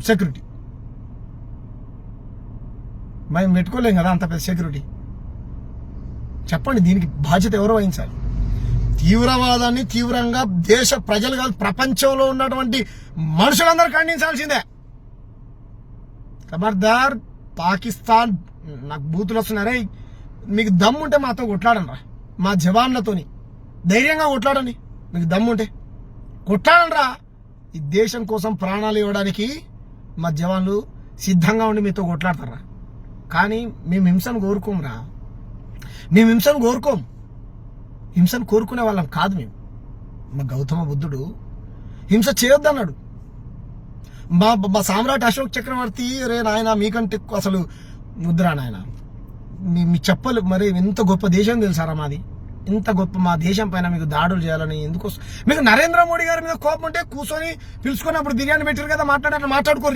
Security. మేము పెట్టుకోలేం కదా అంత పెద్ద సెక్యూరిటీ. చెప్పండి, దీనికి బాధ్యత ఎవరు వహించాలి? తీవ్రవాదాన్ని తీవ్రంగా దేశ ప్రజలు కాదు, ప్రపంచంలో ఉన్నటువంటి మనుషులందరూ ఖండించాల్సిందే. ఖబర్దార్ పాకిస్తాన్, నాకు బూతులు వస్తున్నారే, మీకు దమ్ముంటే మాతో కొట్లాడనరా, మా జవాన్లతోని ధైర్యంగా కొట్లాడండి. మీకు దమ్ముంటే కొట్లాడనరా. ఈ దేశం కోసం ప్రాణాలు ఇవ్వడానికి మా జవాన్లు సిద్ధంగా ఉండి మీతో కొట్లాడతారా. కానీ మేము హింసను కోరుకోంరా, మేము హింసను కోరుకోం. హింసను కోరుకునే వాళ్ళం కాదు మేము. మా గౌతమ బుద్ధుడు హింస చేయొద్దన్నాడు. మా సామ్రాట్ అశోక్ చక్రవర్తి, రే నాయన మీకంటే అసలు ముద్ర నాయన, మీ చెప్పలు మరి ఎంత గొప్ప దేశం తెలుసారా మాది. ఇంత గొప్ప మా దేశం పైన మీకు దాడులు చేయాలని ఎందుకోసం? మీకు నరేంద్ర మోడీ గారి మీద కోపం ఉంటే కూర్చొని పిలుచుకొని అప్పుడు బిర్యానీ పెట్టారు కదా, మాట్లాడుకోర్రి.